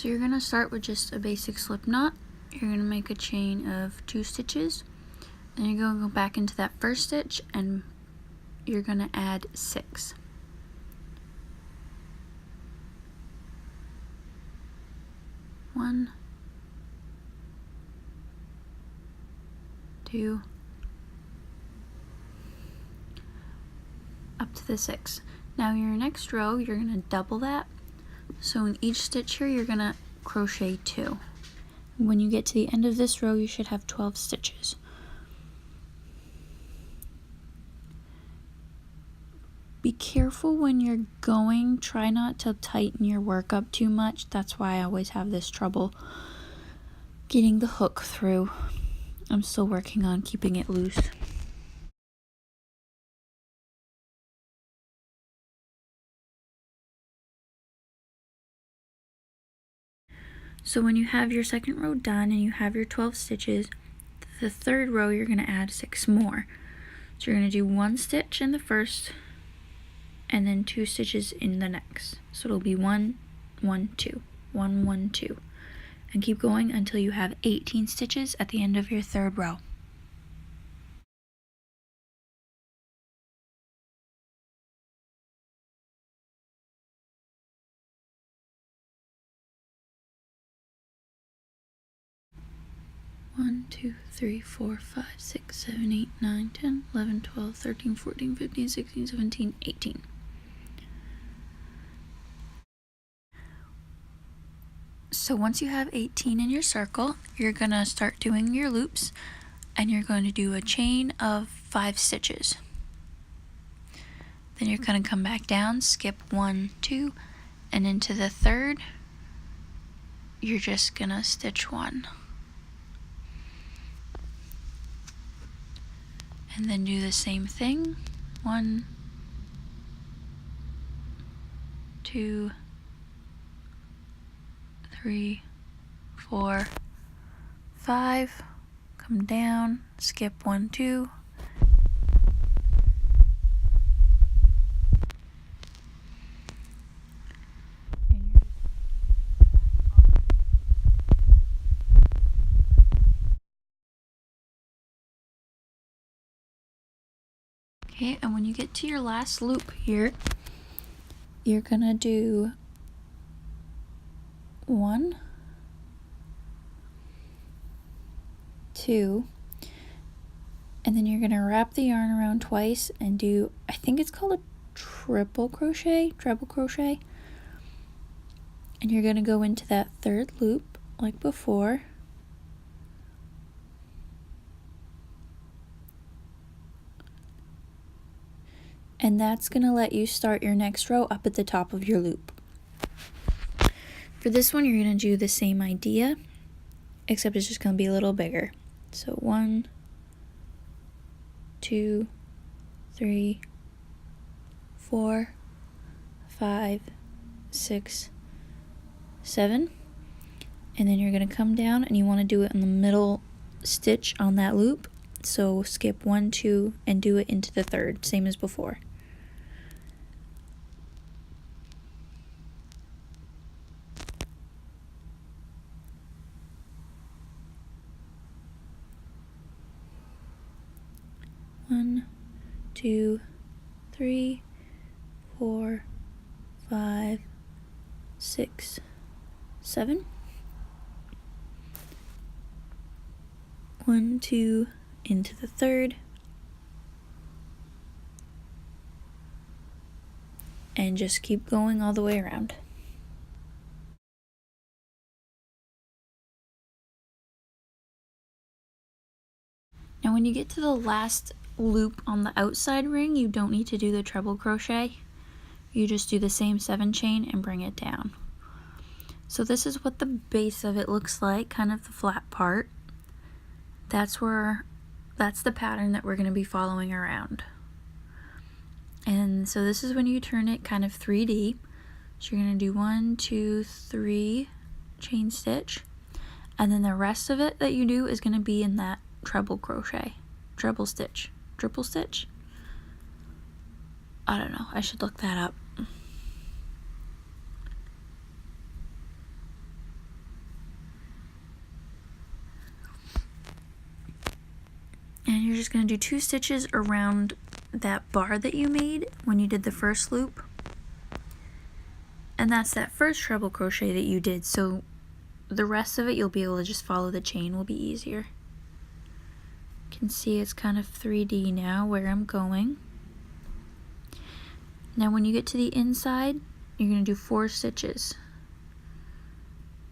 So you're going to start with just a basic slip knot. You're going to make a chain of 2 stitches, and you're going to go back into that first stitch and you're going to add 6. One, 2, up to the 6. Now your next row, you're going to double that. So in each stitch here, you're going to crochet 2. When you get to the end of this row, you should have 12 stitches. Be careful when you're going. Try not to tighten your work up too much. That's why I always have this trouble getting the hook through. I'm still working on keeping it loose. So when you have your second row done and you have your 12 stitches, the third row you're going to add 6 more. So you're going to do 1 stitch in the first and then 2 stitches in the next. So it'll be 1, 1, 2, 1, 1, 2. And keep going until you have 18 stitches at the end of your third row. One, 2, 3, 4, 5, 6, 7, 8, 9, 10, 11, 12, 13, 14, 15, 16, 17, 18. So once you have 18 in your circle, you're going to start doing your loops, and you're going to do a chain of 5 stitches. Then you're going to come back down, skip 1, 2, and into the third, you're just going to stitch 1. And then do the same thing, 1, 2, 3, 4, 5, come down, skip 1, 2, okay, and when you get to your last loop here, you're gonna do 1, 2, and then you're gonna wrap the yarn around twice and do, I think it's called a treble crochet, and you're gonna go into that third loop like before. And that's gonna let you start your next row up at the top of your loop. For this one, you're gonna do the same idea, except it's just gonna be a little bigger. So 1, 2, 3, 4, 5, 6, 7. And then you're gonna come down and you wanna do it in the middle stitch on that loop. So skip 1, 2, and do it into the third, same as before. One, 2, 3, 4, 5, 6, 7. 1, 2, into the third, and just keep going all the way around. Now when you get to the last loop on the outside ring, you don't need to do the treble crochet. You just do the same 7 chain and bring it down. So this is what the base of it looks like, kind of the flat part. That's the pattern that we're going to be following around. And so this is when you turn it kind of 3D. So you're going to do 1, 2, 3 chain stitch, and then the rest of it that you do is going to be in that treble crochet, triple stitch. I don't know, I should look that up. you're just going to do 2 stitches around that bar that you made when you did the first loop. And that's that first treble crochet that you did, so the rest of it you'll be able to just follow the chain, will be easier. You can see it's kind of 3D now where I'm going. Now when you get to the inside, you're going to do 4 stitches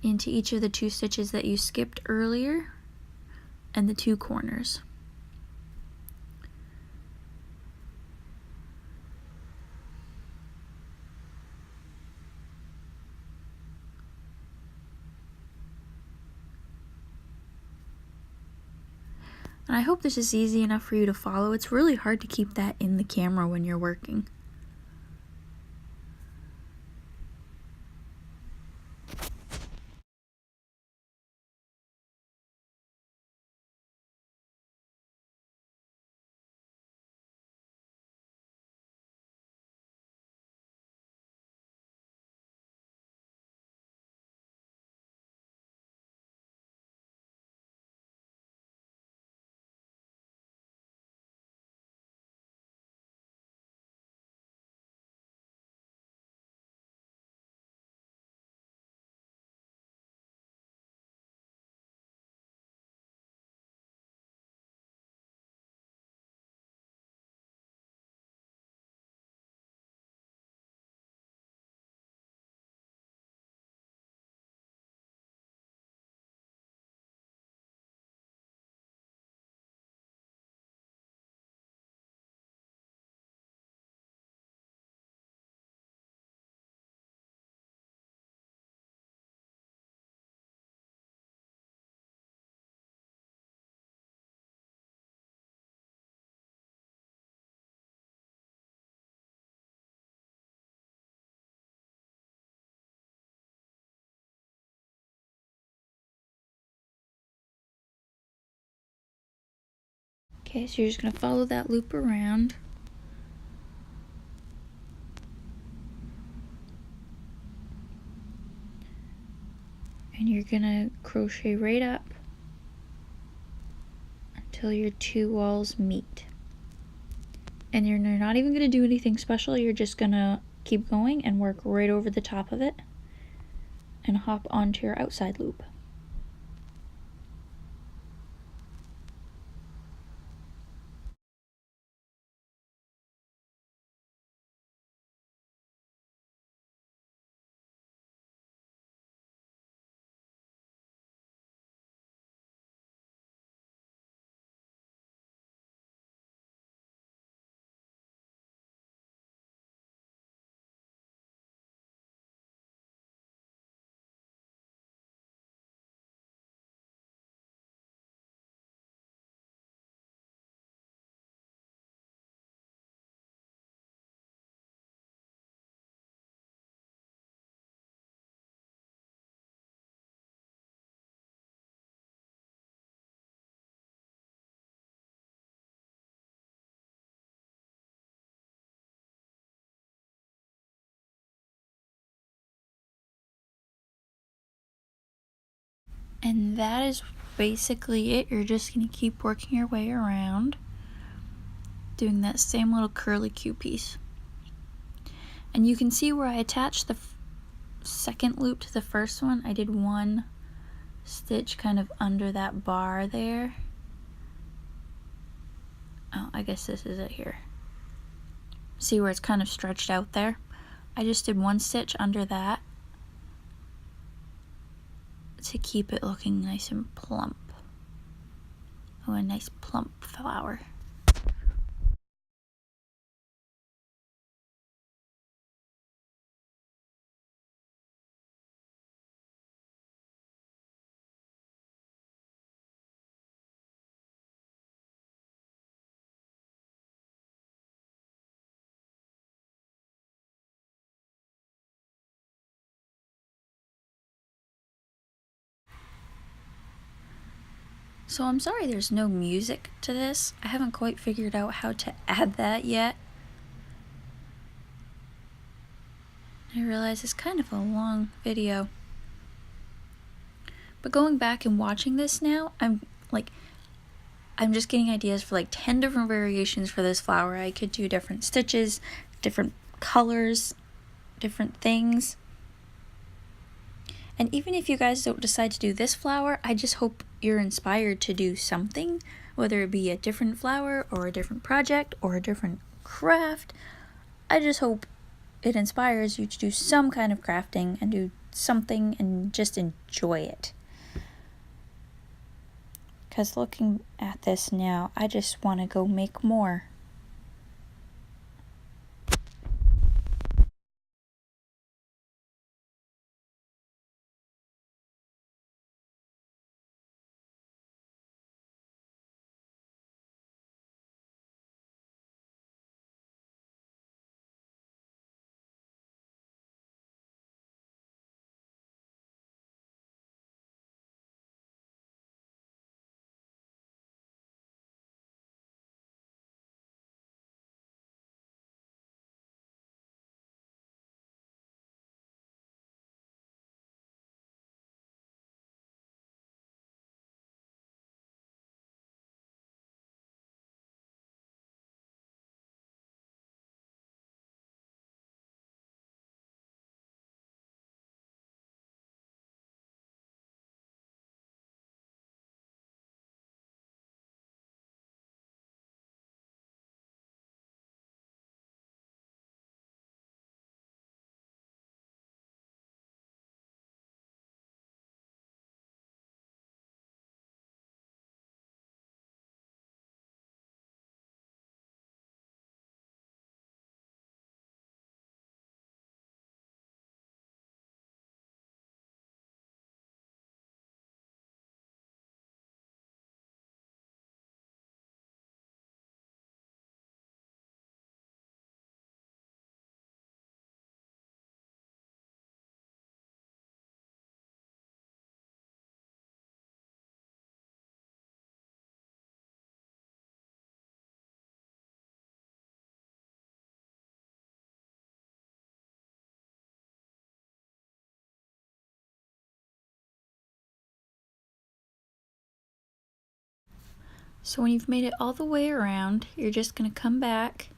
into each of the 2 stitches that you skipped earlier and the 2 corners. And I hope this is easy enough for you to follow. It's really hard to keep that in the camera when you're working. Okay, so you're just going to follow that loop around. And you're going to crochet right up until your 2 walls meet. And you're not even going to do anything special, you're just going to keep going and work right over the top of it and hop onto your outside loop. And that is basically it. You're just going to keep working your way around, doing that same little curly Q piece. And you can see where I attached the second loop to the first one. I did 1 stitch kind of under that bar there. Oh, I guess this is it here. See where it's kind of stretched out there? I just did 1 stitch under that to keep it looking nice and plump. Oh, a nice plump flower. So I'm sorry there's no music to this. I haven't quite figured out how to add that yet. I realize it's kind of a long video. But going back and watching this now, I'm like, I'm just getting ideas for like 10 different variations for this flower. I could do different stitches, different colors, different things. And even if you guys don't decide to do this flower, I just hope you're inspired to do something, whether it be a different flower or a different project or a different craft. I just hope it inspires you to do some kind of crafting and do something and just enjoy it. Because looking at this now, I just want to go make more. So when you've made it all the way around, you're just going to come back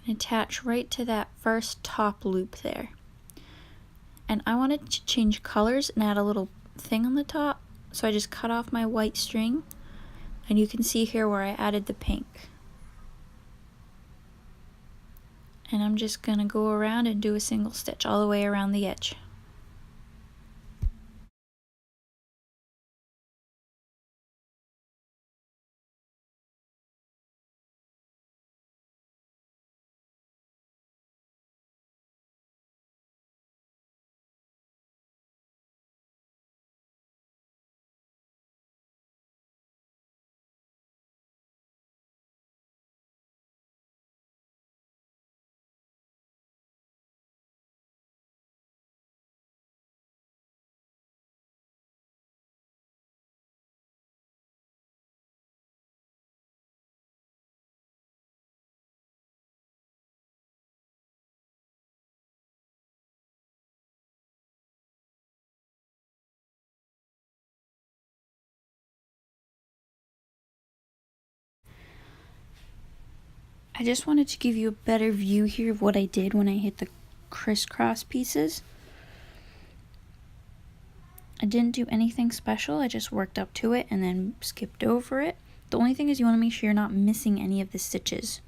and attach right to that first top loop there. And I wanted to change colors and add a little thing on the top, so I just cut off my white string, and you can see here where I added the pink. And I'm just going to go around and do a single stitch all the way around the edge. I just wanted to give you a better view here of what I did when I hit the crisscross pieces. I didn't do anything special, I just worked up to it and then skipped over it. The only thing is you want to make sure you're not missing any of the stitches.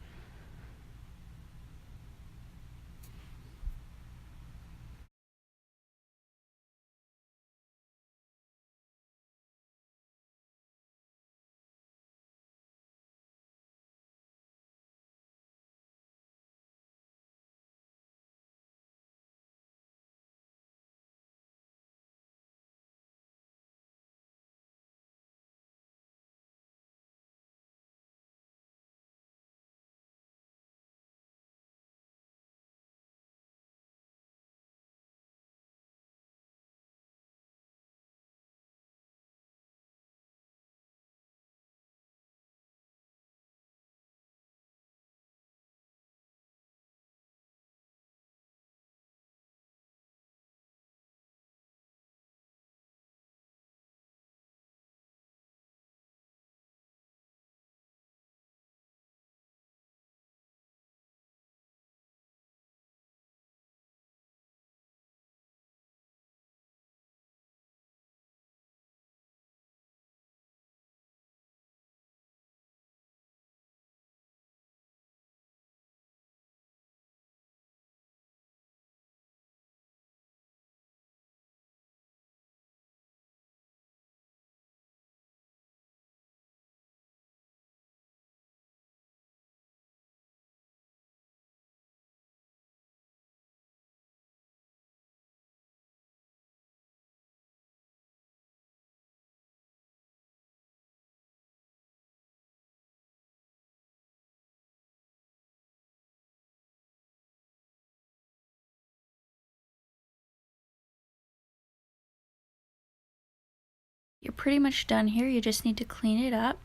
You're pretty much done here, you just need to clean it up.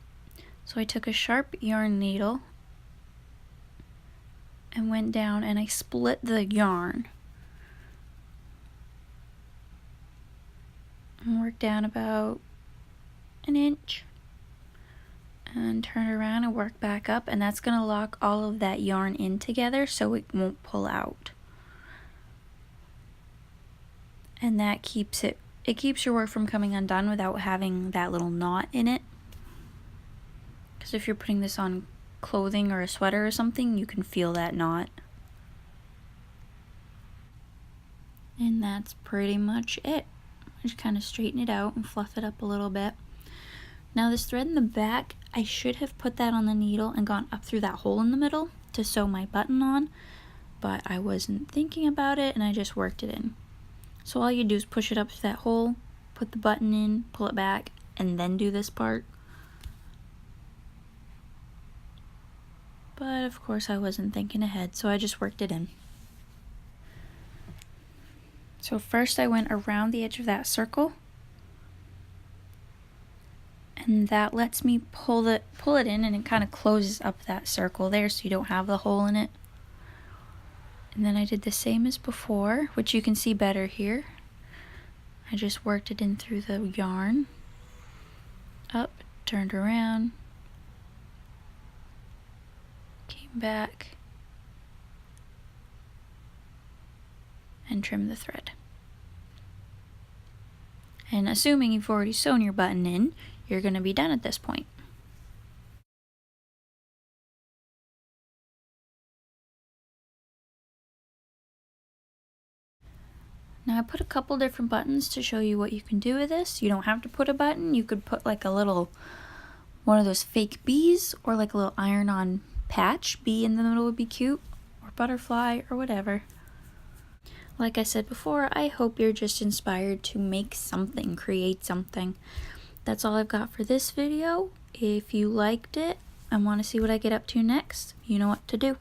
So I took a sharp yarn needle and went down and I split the yarn. And worked down about an inch. And turn around and work back up, and that's going to lock all of that yarn in together so it won't pull out. And that keeps it keeps your work from coming undone without having that little knot in it. Because if you're putting this on clothing or a sweater or something, you can feel that knot. And that's pretty much it. Just kind of straighten it out and fluff it up a little bit. Now this thread in the back, I should have put that on the needle and gone up through that hole in the middle to sew my button on, but I wasn't thinking about it and I just worked it in. So all you do is push it up to that hole, put the button in, pull it back, and then do this part. But of course I wasn't thinking ahead, so I just worked it in. So first I went around the edge of that circle, and that lets me pull it in, and it kind of closes up that circle there so you don't have the hole in it. And then I did the same as before, which you can see better here. I just worked it in through the yarn, up, turned around, came back, and trimmed the thread. And assuming you've already sewn your button in, you're going to be done at this point. Now I put a couple different buttons to show you what you can do with this. You don't have to put a button. You could put like a little, one of those fake bees, or like a little iron-on patch. Bee in the middle would be cute, or butterfly, or whatever. Like I said before, I hope you're just inspired to make something, create something. That's all I've got for this video. If you liked it and want to see what I get up to next, you know what to do.